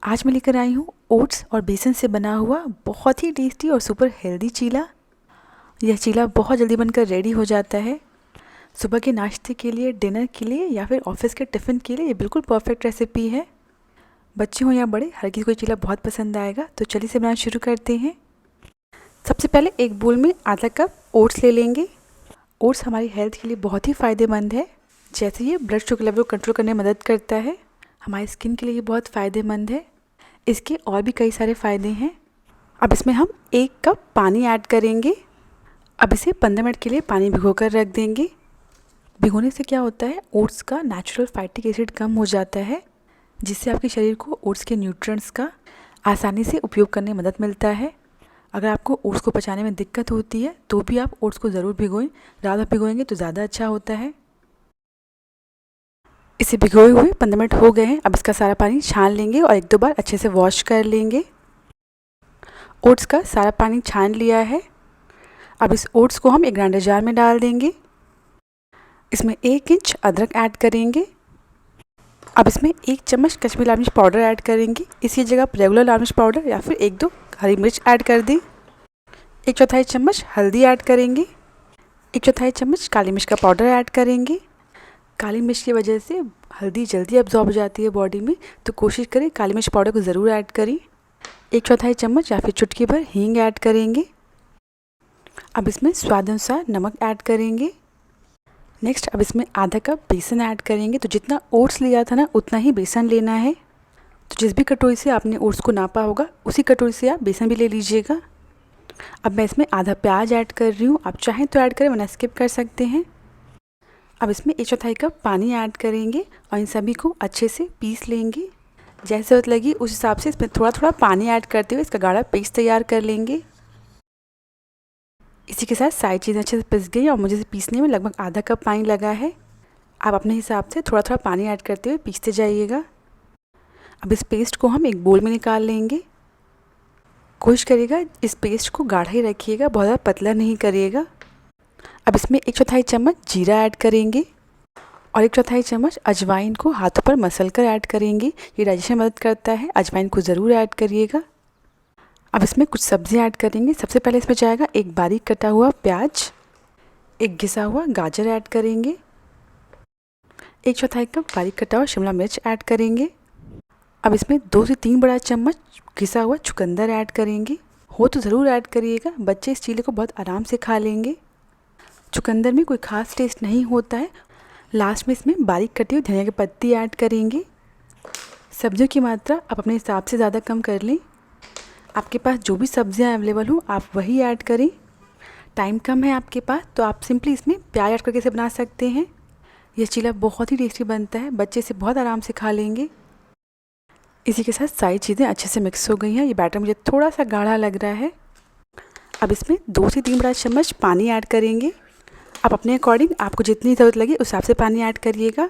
आज मैं लेकर आई हूँ ओट्स और बेसन से बना हुआ बहुत ही टेस्टी और सुपर हेल्दी चीला। यह चीला बहुत जल्दी बनकर रेडी हो जाता है। सुबह के नाश्ते के लिए, डिनर के लिए या फिर ऑफिस के टिफ़िन के लिए ये बिल्कुल परफेक्ट रेसिपी है। बच्चे हों या बड़े, हर किसी को चीला बहुत पसंद आएगा। तो चलिए इसे बनाना शुरू करते हैं। सबसे पहले एक बोल में आधा कप ओट्स ले लेंगे। ओट्स हमारी हेल्थ के लिए बहुत ही फ़ायदेमंद है। जैसे ये ब्लड शुगर लेवल को कंट्रोल करने में मदद करता है। हमारी स्किन के लिए ये बहुत फ़ायदेमंद है। इसके और भी कई सारे फ़ायदे हैं। अब इसमें हम 1 कप पानी ऐड करेंगे। अब इसे 15 मिनट के लिए पानी भिगोकर रख देंगे। भिगोने से क्या होता है, ओट्स का नेचुरल फैटिक एसिड कम हो जाता है, जिससे आपके शरीर को ओट्स के न्यूट्रिएंट्स का आसानी से उपयोग करने में मदद मिलता है। अगर आपको ओट्स को पचाने में दिक्कत होती है तो भी आप ओट्स को ज़रूर भिगोएं। रात भर भिगोएंगे तो ज़्यादा अच्छा होता है। इसे भिगोए हुए 15 मिनट हो गए हैं। अब इसका सारा पानी छान लेंगे और 1-2 बार अच्छे से वॉश कर लेंगे। ओट्स का सारा पानी छान लिया है। अब इस ओट्स को हम एक ग्राइंडर जार में डाल देंगे। इसमें 1 इंच अदरक ऐड करेंगे। अब इसमें 1 चम्मच कश्मीरी लाल मिर्च पाउडर ऐड करेंगे। इसी जगह आप रेगुलर लाल मिर्च पाउडर या फिर 1-2 हरी मिर्च ऐड कर दें। 1/4 चम्मच हल्दी ऐड करेंगे। 1/4 चम्मच काली मिर्च का पाउडर ऐड करेंगे। काली मिर्च की वजह से हल्दी जल्दी अब्जॉर्ब हो जाती है बॉडी में, तो कोशिश करें काली मिर्च पाउडर को ज़रूर ऐड करें। 1/4 चम्मच या फिर चुटकी भर हींग ऐड करेंगे। अब इसमें स्वाद अनुसार नमक ऐड करेंगे। नेक्स्ट अब इसमें आधा कप बेसन ऐड करेंगे। तो जितना ओट्स लिया था ना, उतना ही बेसन लेना है। तो जिस भी कटोरी से आपने ओट्स को नापा होगा, उसी कटोरी से आप बेसन भी ले लीजिएगा। अब मैं इसमें आधा प्याज ऐड कर रही हूँ। आप चाहें तो ऐड करें, वरना स्किप कर सकते हैं। अब इसमें 1/4 कप पानी ऐड करेंगे और इन सभी को अच्छे से पीस लेंगे। जैसे ज़रूरत लगी उस हिसाब से इसमें थोड़ा थोड़ा पानी ऐड करते हुए इसका गाढ़ा पेस्ट तैयार कर लेंगे। इसी के साथ सारी चीज़ें अच्छे से पिस गई और मुझे इसे पीसने में लगभग आधा कप पानी लगा है। आप अपने हिसाब से थोड़ा थोड़ा पानी ऐड करते हुए पीसते जाइएगा। अब इस पेस्ट को हम एक बोल में निकाल लेंगे। कोशिश करिएगा इस पेस्ट को गाढ़ा ही रखिएगा, बहुत ज़्यादा पतला नहीं करिएगा। अब इसमें 1/4 चम्मच जीरा ऐड करेंगे और 1/4 चम्मच अजवाइन को हाथों पर मसल कर ऐड करेंगे। ये डाइजेशन में मदद करता है। अजवाइन को ज़रूर ऐड करिएगा। अब इसमें कुछ सब्जियां ऐड करेंगे। सबसे पहले इसमें जाएगा एक बारीक कटा हुआ प्याज, एक घिसा हुआ गाजर ऐड करेंगे, 1/4 कप बारीक कटा हुआ शिमला मिर्च ऐड करेंगे। अब इसमें 2 से 3 बड़ा चम्मच घिसा हुआ चुकंदर ऐड करेंगे। हो तो ज़रूर ऐड करिएगा, बच्चे इस चीले को बहुत आराम से खा लेंगे। चुकंदर में कोई ख़ास टेस्ट नहीं होता है। लास्ट में इसमें बारीक कटी हुई धनिया की पत्ती ऐड करेंगे। सब्जियों की मात्रा आप अपने हिसाब से ज़्यादा कम कर लें। आपके पास जो भी सब्जियां अवेलेबल हो आप वही ऐड करें। टाइम कम है आपके पास तो आप सिंपली इसमें प्याज ऐड करके इसे बना सकते हैं। यह चीला बहुत ही टेस्टी बनता है, बच्चे इसे बहुत आराम से खा लेंगे। इसी के साथ सारी चीज़ें अच्छे से मिक्स हो गई हैं। ये बैटर मुझे थोड़ा सा गाढ़ा लग रहा है। अब इसमें 2 से 3 बड़ा चम्मच पानी ऐड करेंगे। आप अपने अकॉर्डिंग आपको जितनी ज़रूरत लगे उस हिसाब से पानी ऐड करिएगा।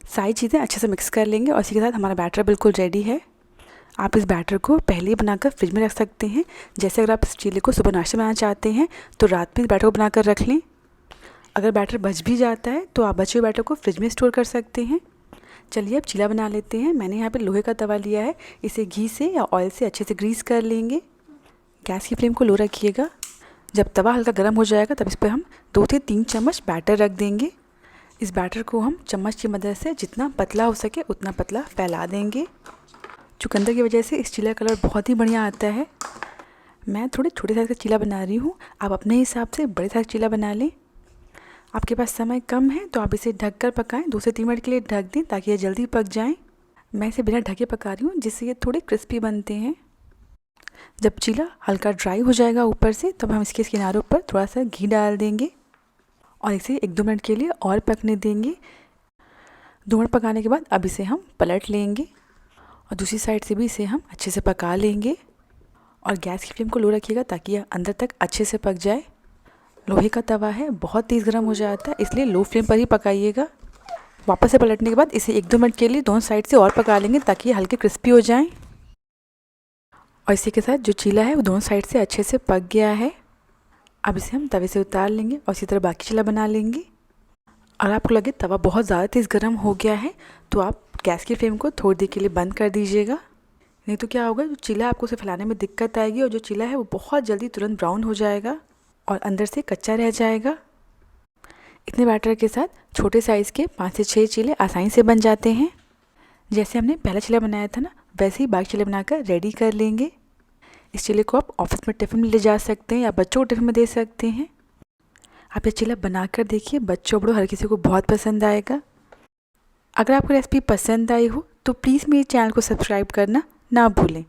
सारी चीज़ें अच्छे से मिक्स कर लेंगे और इसी के साथ हमारा बैटर बिल्कुल रेडी है। आप इस बैटर को पहले ही बनाकर फ्रिज में रख सकते हैं। जैसे अगर आप इस चीले को सुबह नाश्ते बनाना चाहते हैं तो रात में इस बैटर को बनाकर रख लें। अगर बैटर बच भी जाता है तो आप बचे हुए बैटर को फ्रिज में स्टोर कर सकते हैं। चलिए अब चीला बना लेते हैं। मैंने यहाँ पे लोहे का तवा लिया है। इसे घी से या ऑयल से अच्छे से ग्रीस कर लेंगे। गैस की फ्लेम को लो रखिएगा। जब तवा हल्का गर्म हो जाएगा तब इस पर हम 2 से 3 चम्मच बैटर रख देंगे। इस बैटर को हम चम्मच की मदद से जितना पतला हो सके उतना पतला फैला देंगे। चुकंदर की वजह से इस चीला का कलर बहुत ही बढ़िया आता है। मैं थोड़े छोटे साइज़ का चीला बना रही हूँ, आप अपने हिसाब से बड़े साइज़ चीला बना लें। आपके पास समय कम है तो आप इसे ढक कर पकाएं। 2 से 3 मिनट के लिए ढक दें ताकि ये जल्दी पक जाएं। मैं इसे बिना ढके पका रही हूँ जिससे ये थोड़े क्रिस्पी बनते हैं। जब चीला हल्का ड्राई हो जाएगा ऊपर से तब हम इसके किनारों पर थोड़ा सा घी डाल देंगे और इसे 1-2 मिनट के लिए और पकने देंगे। 2 मिनट पकाने के बाद अब इसे हम पलट लेंगे और दूसरी साइड से भी इसे हम अच्छे से पका लेंगे। और गैस की फ्लेम को लो रखिएगा ताकि यह अंदर तक अच्छे से पक जाए। लोहे का तवा है, बहुत तेज़ गर्म हो जाता है, इसलिए लो फ्लेम पर ही पकाइएगा। वापस से पलटने के बाद इसे 1-2 मिनट के लिए दोनों साइड से और पका लेंगे ताकि ये हल्के क्रिस्पी हो जाएं। और इसी के साथ जो चीला है वो दोनों साइड से अच्छे से पक गया है। अब इसे हम तवे से उतार लेंगे और इसी तरह बाकी चीला बना लेंगे। अगर आपको लगे तवा बहुत ज़्यादा तेज़ गर्म हो गया है तो आप गैस की फ्लेम को थोड़ी देर के लिए बंद कर दीजिएगा। नहीं तो क्या होगा, जो चीला आपको उसे फैलाने में दिक्कत आएगी और जो चीला है वो बहुत जल्दी तुरंत ब्राउन हो जाएगा और अंदर से कच्चा रह जाएगा। इतने बैटर के साथ छोटे साइज़ के 5 से 6 चीले आसानी से बन जाते हैं। जैसे हमने पहला चीला बनाया था ना, वैसे ही बाकी चीले बनाकर रेडी कर लेंगे। इस चीले को आप ऑफिस में टिफ़िन में ले जा सकते हैं या बच्चों को टिफ़िन में दे सकते हैं। आप ये चीला बनाकर देखिए, बच्चों बड़ों हर किसी को बहुत पसंद आएगा। अगर आपको रेसिपी पसंद आई हो तो प्लीज़ मेरे चैनल को सब्सक्राइब करना ना भूलें।